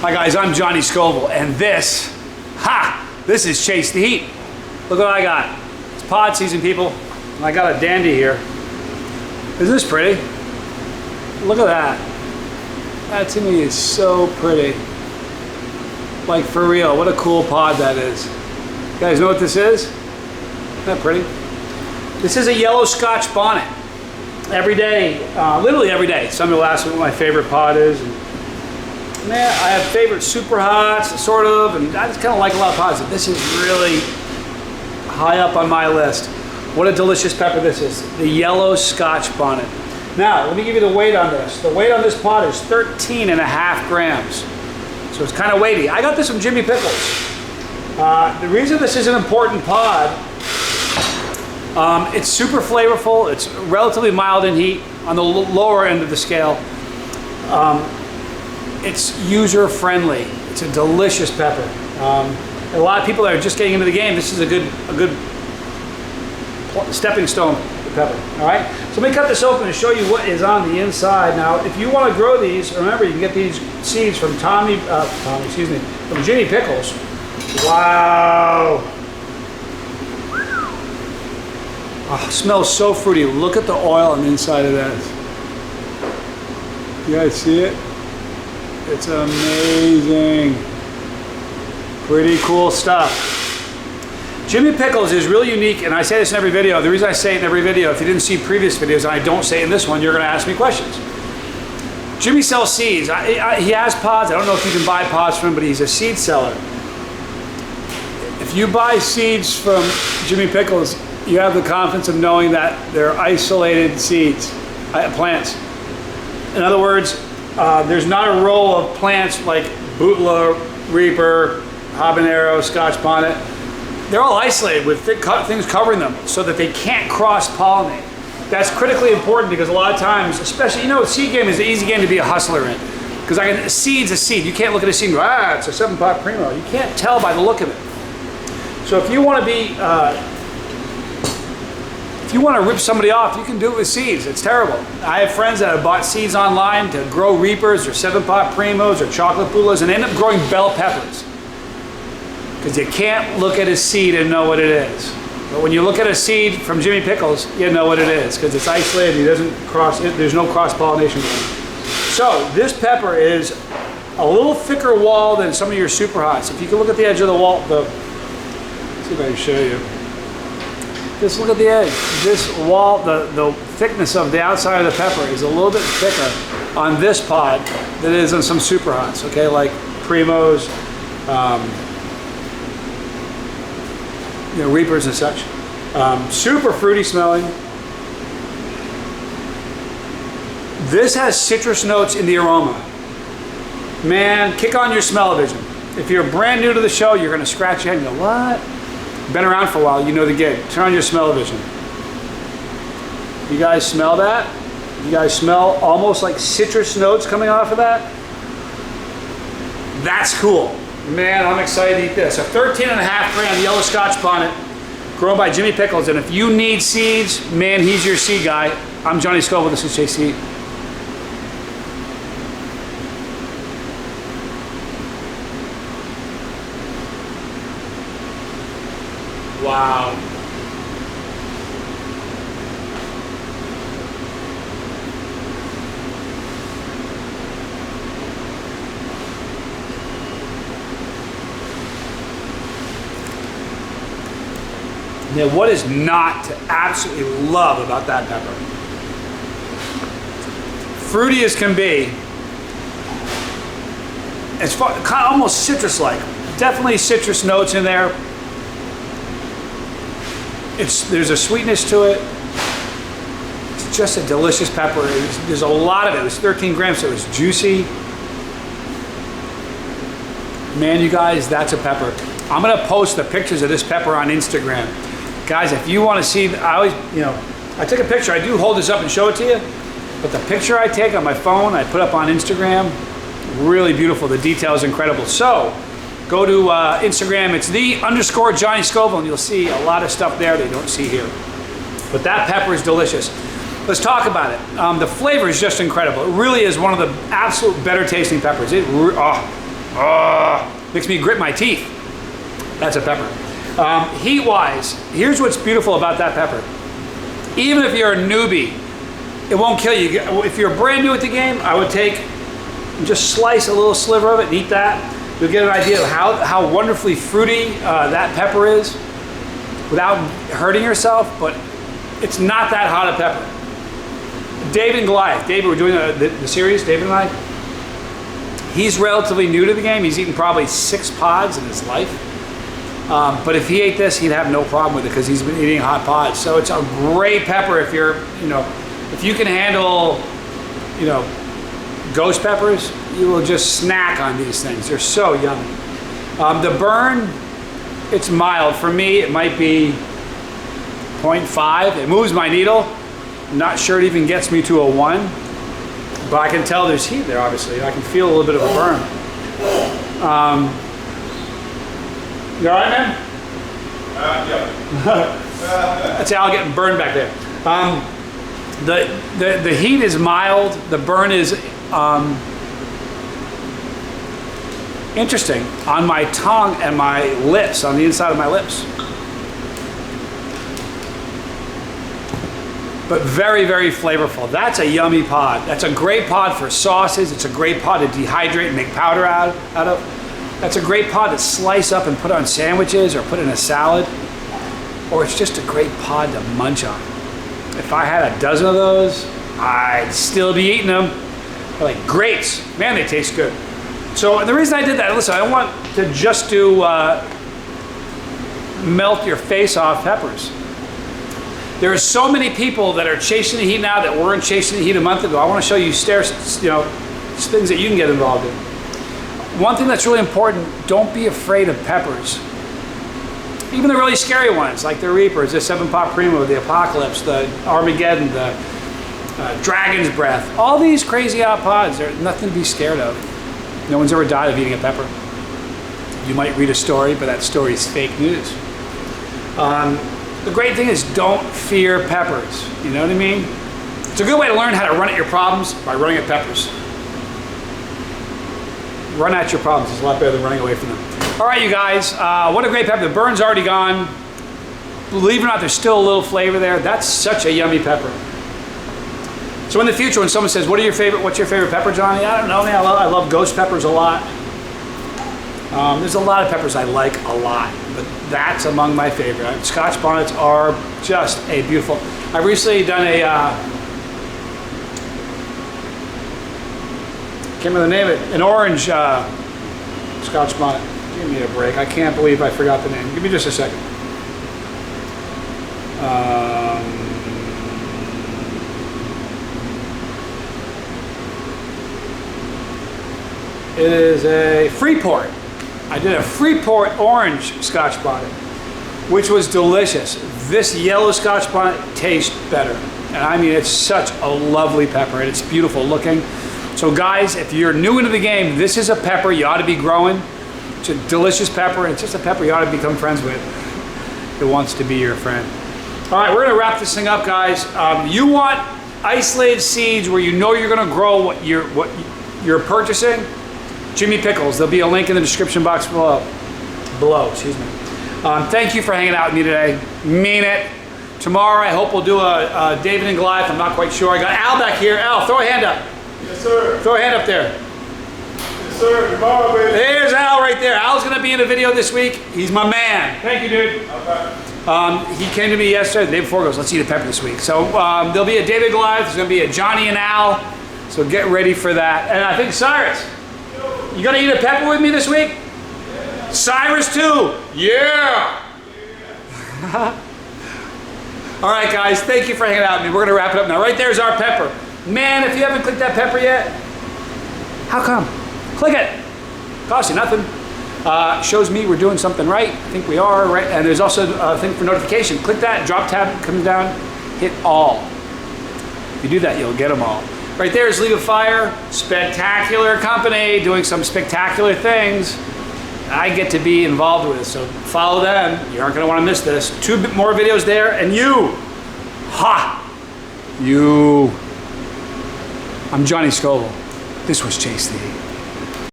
Hi guys, I'm Johnny Scoville, and this is Chase the Heat. Look what I got. It's pod season, people, and I got a dandy here. Isn't this pretty? Look at that. That to me is so pretty. Like for real, what a cool pod that is. You guys know what this is? Isn't that pretty? This is a yellow Scotch bonnet. Every day, literally every day, somebody will ask me what my favorite pod is. And man, I have favorite super hots, sort of, and I just kind of like a lot of pods. And this is really high up on my list. What a delicious pepper this is. The yellow Scotch bonnet. Now, let me give you the weight on this. The weight on this pod is 13.5 grams. So it's kind of weighty. I got this from Jimmy Pickles. The reason this is an important pod, it's super flavorful. It's relatively mild in heat on the lower end of the scale. It's user-friendly. It's a delicious pepper. A lot of people that are just getting into the game, this is a good stepping stone to pepper. All right. So let me cut this open and show you what is on the inside. Now, if you want to grow these, remember you can get these seeds from from Jimmy Pickles. Wow. Oh, smells so fruity. Look at the oil on the inside of that. You guys see it? It's amazing. Pretty cool stuff. Jimmy Pickles is really unique, and I say this in every video. The reason I say it in every video, if you didn't see previous videos, and I don't say it in this one, you're going to ask me questions. Jimmy sells seeds. He has pods. I don't know if you can buy pods from him, but he's a seed seller. If you buy seeds from Jimmy Pickles, you have the confidence of knowing that they're isolated seeds, plants. In other words, there's not a row of plants like Bootla, Reaper, Habanero, Scotch Bonnet. They're all isolated with things covering them so that they can't cross-pollinate. That's critically important because a lot of times, especially, seed game is an easy game to be a hustler in. Because a seed's a seed. You can't look at a seed and go, it's a 7-pot Primo. You can't tell by the look of it. So if you want to be, if you want to rip somebody off, you can do it with seeds. It's terrible. I have friends that have bought seeds online to grow Reapers or 7-pot Primos or chocolate Boulas and end up growing bell peppers. Because you can't look at a seed and know what it is. But when you look at a seed from Jimmy Pickles, you know what it is because it's isolated. He doesn't there's no cross-pollination going on. So this pepper is a little thicker wall than some of your super hots. If you can look at the edge of the wall, let's see if I can show you. Just look at the edge. This wall, the thickness of the outside of the pepper is a little bit thicker on this pod than it is on some super hots. Okay, like Primos. Reapers and such. Super fruity smelling. This has citrus notes in the aroma. Man, kick on your smell-o-vision. If you're brand new to the show, you're going to scratch your head and go, what? Been around for a while, you know the gig. Turn on your smell-o-vision. You guys smell that? You guys smell almost like citrus notes coming off of that? That's cool. Man, I'm excited to eat this. A 13.5 gram yellow Scotch bonnet grown by Jimmy Pickles. And if you need seeds, man, he's your seed guy. I'm Johnny Scoville. This is Chase the Heat. Wow. Now, what is not to absolutely love about that pepper? Fruity as can be. It's kind of almost citrus-like. Definitely citrus notes in there. There's a sweetness to it. It's just a delicious pepper. There's a lot of it. It was 13 grams, so it was juicy. Man, you guys, that's a pepper. I'm gonna post the pictures of this pepper on Instagram. Guys, if you want to see, I take a picture. I do hold this up and show it to you, but the picture I take on my phone, I put up on Instagram. Really beautiful. The detail is incredible. So go to Instagram. It's _Johnny Scoville, and you'll see a lot of stuff there that you don't see here. But that pepper is delicious. Let's talk about it. The flavor is just incredible. It really is one of the absolute better tasting peppers. Makes me grit my teeth. That's a pepper. Heat-wise, here's what's beautiful about that pepper. Even if you're a newbie, it won't kill you. If you're brand new at the game, I would take and just slice a little sliver of it and eat that. You'll get an idea of how wonderfully fruity that pepper is without hurting yourself, but it's not that hot a pepper. David and Goliath. David, we're doing the series, David and I. He's relatively new to the game. He's eaten probably 6 pods in his life. But if he ate this, he'd have no problem with it because he's been eating hot pods. So it's a great pepper if you're, if you can handle, ghost peppers, you will just snack on these things. They're so yummy. The burn, it's mild. For me, it might be 0.5. It moves my needle. I'm not sure it even gets me to a 1. But I can tell there's heat there, obviously. I can feel a little bit of a burn. You all right, man? Yeah. That's Al getting burned back there. The heat is mild. The burn is interesting on my tongue and my lips, on the inside of my lips. But very, very flavorful. That's a yummy pod. That's a great pod for sauces. It's a great pod to dehydrate and make powder out of. That's a great pod to slice up and put on sandwiches or put in a salad. Or it's just a great pod to munch on. If I had a dozen of those, I'd still be eating them. They're like grapes. Man, they taste good. So the reason I did that, listen, I don't want to just do melt your face off peppers. There are so many people that are chasing the heat now that weren't chasing the heat a month ago. I want to show you things that you can get involved in. One thing that's really important, don't be afraid of peppers. Even the really scary ones, like the Reapers, the 7-Pot Primo, the Apocalypse, the Armageddon, the Dragon's Breath. All these crazy hot pods, there's nothing to be scared of. No one's ever died of eating a pepper. You might read a story, but that story is fake news. The great thing is don't fear peppers. You know what I mean? It's a good way to learn how to run at your problems by running at peppers. Run at your problems is a lot better than running away from them. All right, you guys, what a great pepper. The burn's already gone. Believe it or not, there's still a little flavor there. That's such a yummy pepper. So in the future, when someone says, what's your favorite pepper, Johnny? I don't know, man. I love ghost peppers a lot. There's a lot of peppers I like a lot, but that's among my favorite. Scotch bonnets are just a beautiful. I've recently done a, can't remember the name of it, an orange Scotch bonnet. Give me a break. I can't believe I forgot the name. Give me just a second. It is a Freeport. I did a Freeport orange Scotch bonnet, which was delicious. This yellow Scotch bonnet tastes better. And I mean, it's such a lovely pepper and it's beautiful looking. So guys, if you're new into the game, this is a pepper you ought to be growing. It's a delicious pepper, and it's just a pepper you ought to become friends with. It wants to be your friend. All right, we're gonna wrap this thing up, guys. You want isolated seeds where you know you're gonna grow what you're purchasing? Jimmy Pickles. There'll be a link in the description box below. Excuse me. Thank you for hanging out with me today. Mean it. Tomorrow, I hope we'll do a David and Goliath. I'm not quite sure. I got Al back here. Al, throw a hand up. Yes, sir. Throw a hand up there. Yes, sir. Tomorrow, baby. There's Al right there. Al's going to be in a video this week. He's my man. Thank you, dude. Okay. He came to me yesterday, the day before, goes, let's eat a pepper this week. So there'll be a David and Goliath. There's going to be a Johnny and Al. So get ready for that. And I think Cyrus, you going to eat a pepper with me this week? Yeah. Cyrus too. Yeah. All right, guys. Thank you for hanging out with me. We're going to wrap it up now. Right there's our pepper. Man, if you haven't clicked that pepper yet, how come? Click it. Costs you nothing. Shows me we're doing something right. I think we are, right? And there's also a thing for notification. Click that, drop tab comes down, hit all. If you do that, you'll get them all. Right there is League of Fire, spectacular company doing some spectacular things I get to be involved with. So follow them. You aren't going to want to miss this. 2 more videos there, and you, I'm Johnny Scoville. This was Chase the